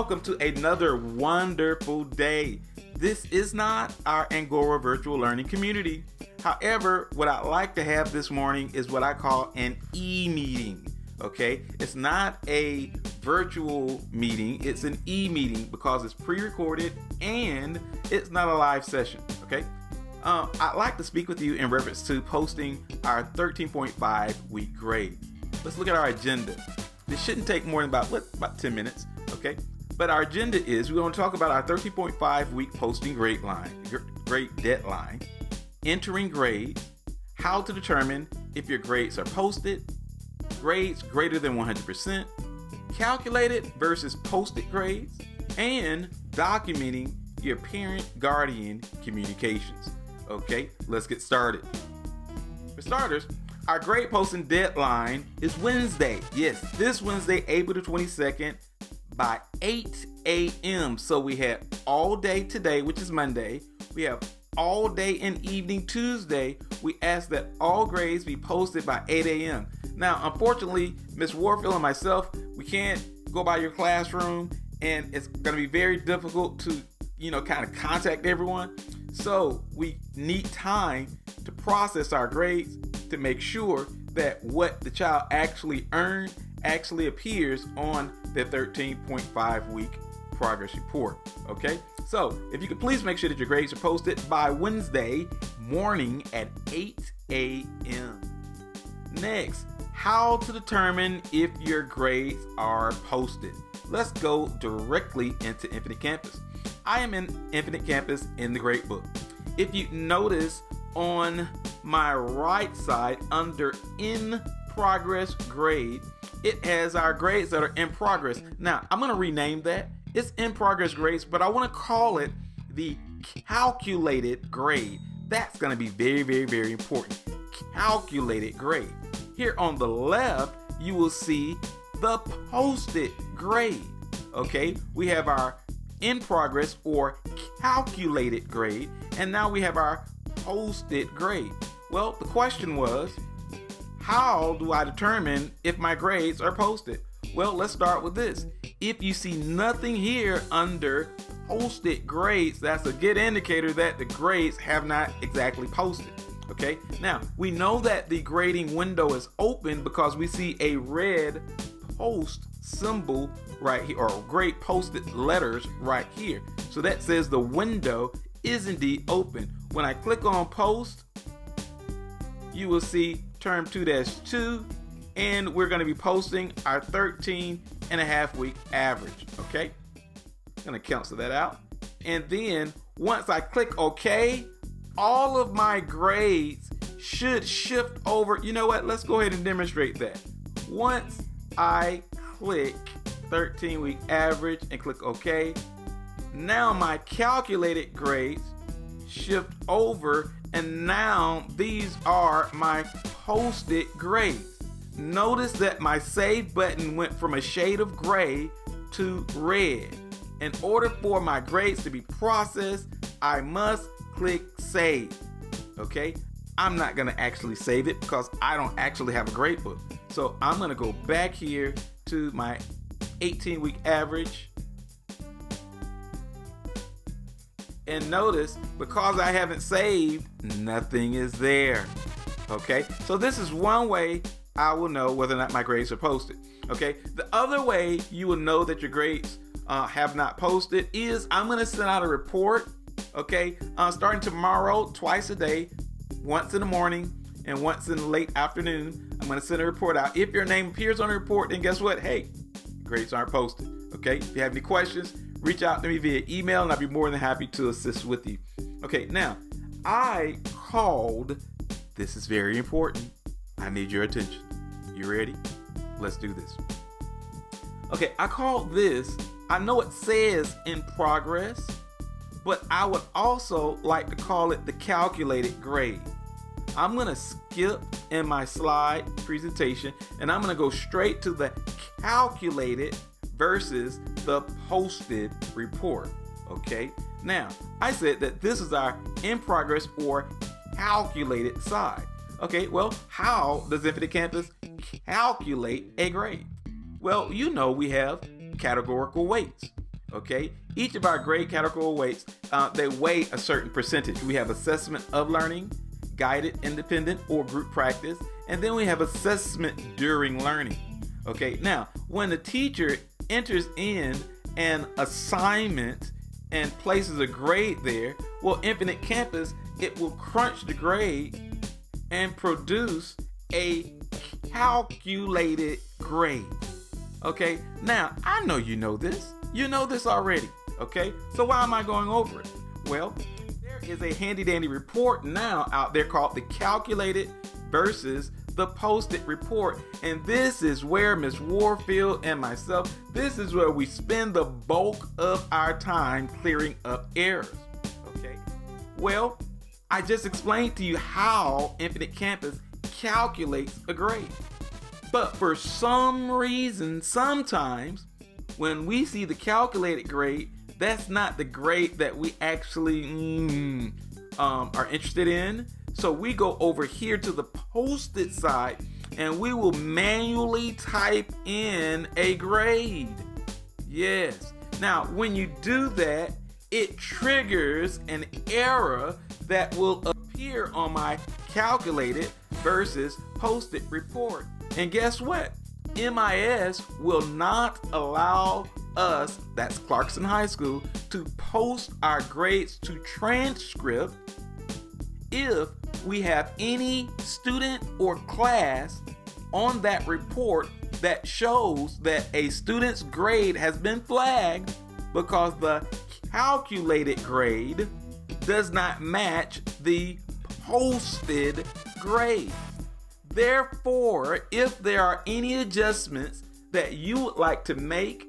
welcome to another wonderful day. This is not our Angora virtual learning community. However, what I like to have this morning is what I call an e-meeting. Okay, it's not a virtual meeting, it's an e-meeting because it's pre-recorded and it's not a live session. Okay, I'd like to speak with you in reference to posting our 13.5 week grade. Let's look at our agenda. This shouldn't take more than about 10 minutes. Okay, but our agenda is we're going to talk about our 13.5 week posting grade deadline, entering grades, how to determine if your grades are posted, grades greater than 100%, calculated versus posted grades, and documenting your parent-guardian communications. Okay, let's get started. For starters, our grade posting deadline is Wednesday. Yes, this Wednesday, April the 22nd by 8 a.m. So we have all day today, which is Monday. We have all day and evening Tuesday. We ask that all grades be posted by 8 a.m. Now, unfortunately, Ms. Warfield and myself, we can't go by your classroom, and it's going to be very difficult to, kind of contact everyone. So we need time to process our grades to make sure that what the child actually earned actually appears on the 13.5 week progress report. Okay, so if you could please make sure that your grades are posted by Wednesday morning at 8 a.m. Next, how to determine if your grades are posted. Let's go directly into Infinite Campus. I am in Infinite Campus in the gradebook. If you notice on my right side under in progress grade, it has our grades that are in progress. Now, I'm going to rename that. It's in progress grades, but I want to call it the calculated grade. That's going to be very, very, very important. Calculated grade. Here on the left, you will see the posted grade. Okay, we have our in progress or calculated grade, and now we have our posted grade. Well, the question was, how do I determine if my grades are posted? Well, let's start with this. If you see nothing here under posted grades, that's a good indicator that the grades have not exactly posted. Okay, now we know that the grading window is open because we see a red post symbol right here, or grade posted letters right here. So that says the window is indeed open. When I click on post, you will see term 2-2, and we're going to be posting our 13.5 week average. Okay, I'm going to cancel that out. And then once I click OK, all of my grades should shift over. You know what? Let's go ahead and demonstrate that. Once I click 13 week average and click OK, now my calculated grades shift over, and now these are my posted grades. Notice that my save button went from a shade of gray to red. In order for my grades to be processed, I must click save. Okay, I'm not going to actually save it because I don't actually have a grade book. So I'm going to go back here to my 18 week average. And notice, because I haven't saved, nothing is there. Okay, so this is one way I will know whether or not my grades are posted. Okay, the other way you will know that your grades have not posted is I'm going to send out a report. Okay, starting tomorrow, twice a day, once in the morning and once in the late afternoon. I'm going to send a report out. If your name appears on the report, then guess what? Hey, grades aren't posted. Okay, if you have any questions, reach out to me via email and I'll be more than happy to assist with you. Okay, now I called, this is very important. I need your attention. You ready? Let's do this. Okay, I called this, I know it says in progress, but I would also like to call it the calculated grade. I'm going to skip in my slide presentation and I'm going to go straight to the calculated versus the posted report. Okay, now I said that this is our in progress or calculated side. Okay, well, how does Infinite Campus calculate a grade? Well, we have categorical weights. Okay, each of our grade category weights, they weigh a certain percentage. We have assessment of learning, guided, independent, or group practice, and then we have assessment during learning. Okay, now when the teacher enters in an assignment and places a grade there, well, Infinite Campus, it will crunch the grade and produce a calculated grade. Okay, now I know you know this. You know this already. Okay, so why am I going over it? Well, there is a handy dandy report now out there called the Calculated versus the Post-it report. And this is where Miss Warfield and myself, this is where we spend the bulk of our time clearing up errors. Okay, well, I just explained to you how Infinite Campus calculates a grade. But for some reason, sometimes when we see the calculated grade, that's not the grade that we actually are interested in. So we go over here to the Post-it side and we will manually type in a grade. Yes. Now, when you do that, it triggers an error that will appear on my calculated versus Post-it report. And guess what? MIS will not allow us, that's Clarkson High School, to post our grades to transcript if we have any student or class on that report that shows that a student's grade has been flagged because the calculated grade does not match the posted grade. Therefore, if there are any adjustments that you would like to make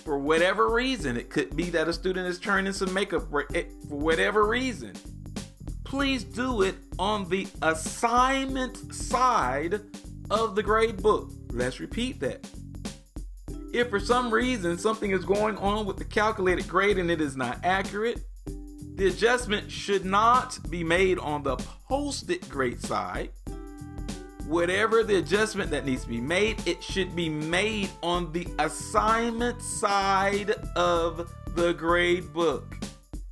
for whatever reason, it could be that a student is turning some makeup for whatever reason, please do it on the assignment side of the grade book. Let's repeat that. If for some reason something is going on with the calculated grade and it is not accurate, the adjustment should not be made on the posted grade side. Whatever the adjustment that needs to be made, it should be made on the assignment side of the grade book.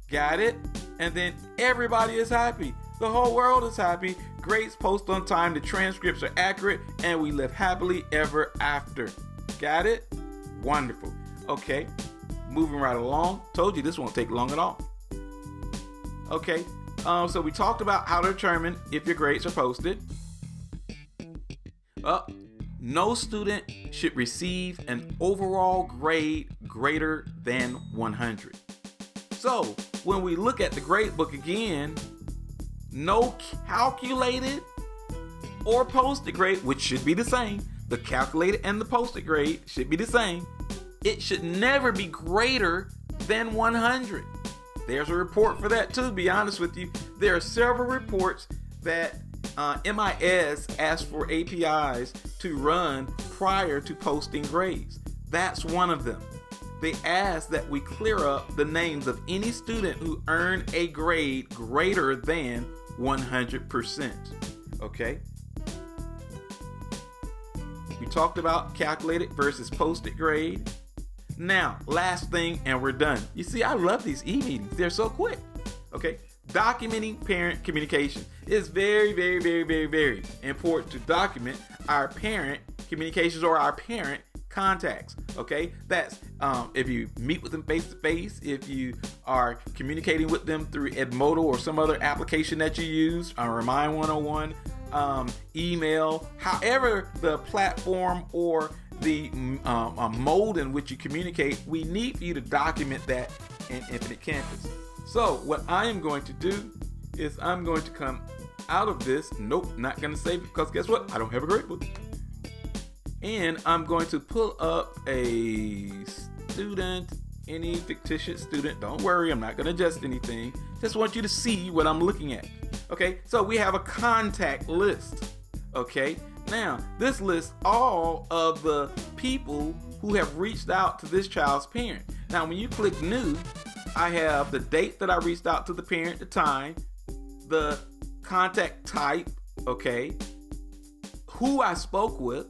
Got it? And then everybody is happy. The whole world is happy. Grades post on time, the transcripts are accurate, and we live happily ever after. Got it? Wonderful. Okay, moving right along. Told you this won't take long at all. Okay, so we talked about how to determine if your grades are posted. No student should receive an overall grade greater than 100. So when we look at the grade book again, no calculated or posted grade, which should be the same, the calculated and the posted grade should be the same. It should never be greater than 100. There's a report for that too, to be honest with you. There are several reports that MIS asks for APIs to run prior to posting grades. That's one of them. They ask that we clear up the names of any student who earned a grade greater than 100%. Okay? We talked about calculated versus posted grade. Now, last thing, and we're done. You see, I love these e-meetings. They're so quick. Okay? Documenting parent communication is very, very, very, very, very important to document our parent communications or our parent contacts. Okay, that's if you meet with them face to face, if you are communicating with them through Edmodo or some other application that you use, Remind 101, email, however the platform or the mode in which you communicate, we need for you to document that in Infinite Campus. So what I am going to do is I'm going to come out of this. Nope, not going to save it because guess what? I don't have a grade book. And I'm going to pull up a student, any fictitious student. Don't worry, I'm not going to adjust anything. Just want you to see what I'm looking at. Okay, so we have a contact list. Okay, now this lists all of the people who have reached out to this child's parent. Now when you click new, I have the date that I reached out to the parent, the time, the contact type, okay, who I spoke with,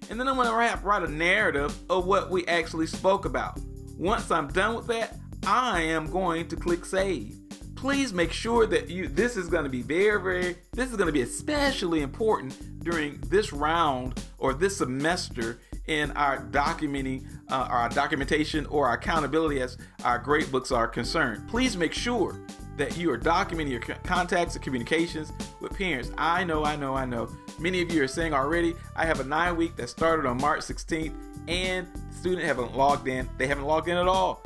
and then I'm going to write a narrative of what we actually spoke about. Once I'm done with that, I am going to click save. Please make sure that this is going to be this is going to be especially important during this round or this semester in our documentation or our accountability as our grade books are concerned. Please make sure that you are documenting your contacts and communications with parents. I know. Many of you are saying already, I have a 9-week that started on March 16th and the student haven't logged in. They haven't logged in at all.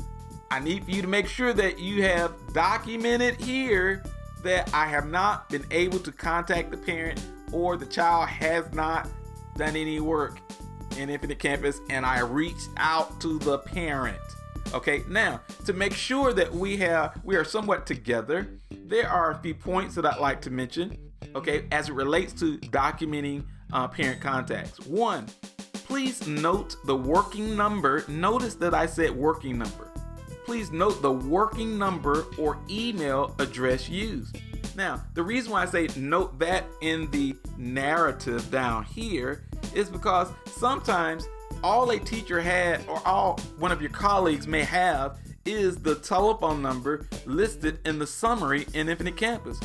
I need for you to make sure that you have documented here that I have not been able to contact the parent or the child has not done any work in Infinite Campus and I reached out to the parent. Okay, now to make sure that we are somewhat together, there are a few points that I'd like to mention, okay, as it relates to documenting parent contacts. One, please note the working number. Notice that I said working number. Please note the working number or email address used. Now, the reason why I say note that in the narrative down here is because sometimes all a teacher had or all one of your colleagues may have is the telephone number listed in the summary in Infinite Campus.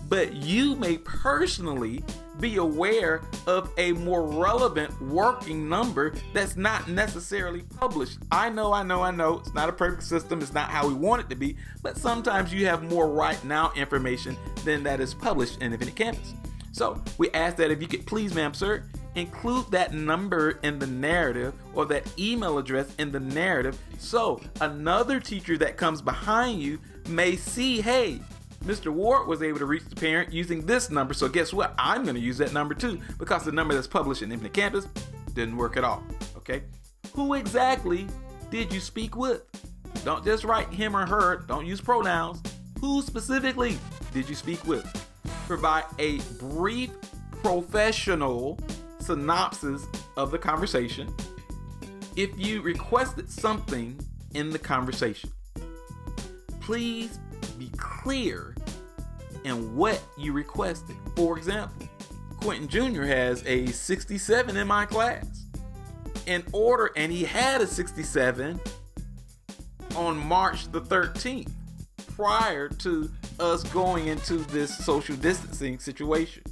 But you may personally be aware of a more relevant working number that's not necessarily published. I know. It's not a perfect system. It's not how we want it to be. But sometimes you have more right now information than that is published in Infinite Campus. So we ask that if you could please, ma'am, sir, include that number in the narrative or that email address in the narrative so another teacher that comes behind you may see, hey, Mr. Ward was able to reach the parent using this number, so guess what? I'm going to use that number too because the number that's published in Infinite Campus didn't work at all, okay? Who exactly did you speak with? Don't just write him or her. Don't use pronouns. Who specifically did you speak with? Provide a brief professional synopsis of the conversation. If you requested something in the conversation, please be clear in what you requested. For example, Quentin Jr. has a 67 in my class. And he had a 67 on March the 13th, prior to us going into this social distancing situation.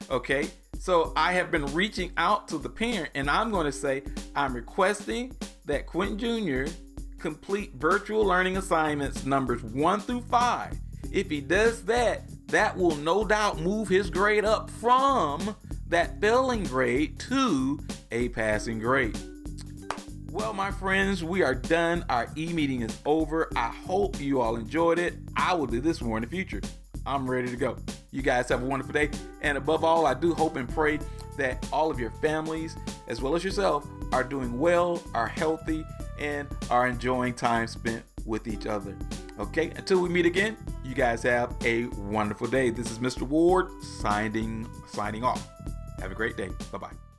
Okay, so I have been reaching out to the parent and I'm going to say, I'm requesting that Quentin Jr. complete virtual learning assignments numbers 1 through 5. If he does that, that will no doubt move his grade up from that failing grade to a passing grade. Well, my friends, we are done. Our e-meeting is over. I hope you all enjoyed it. I will do this more in the future. I'm ready to go. You guys have a wonderful day. And above all, I do hope and pray that all of your families, as well as yourself, are doing well, are healthy, and are enjoying time spent with each other. Okay, until we meet again, you guys have a wonderful day. This is Mr. Ward signing off. Have a great day. Bye-bye.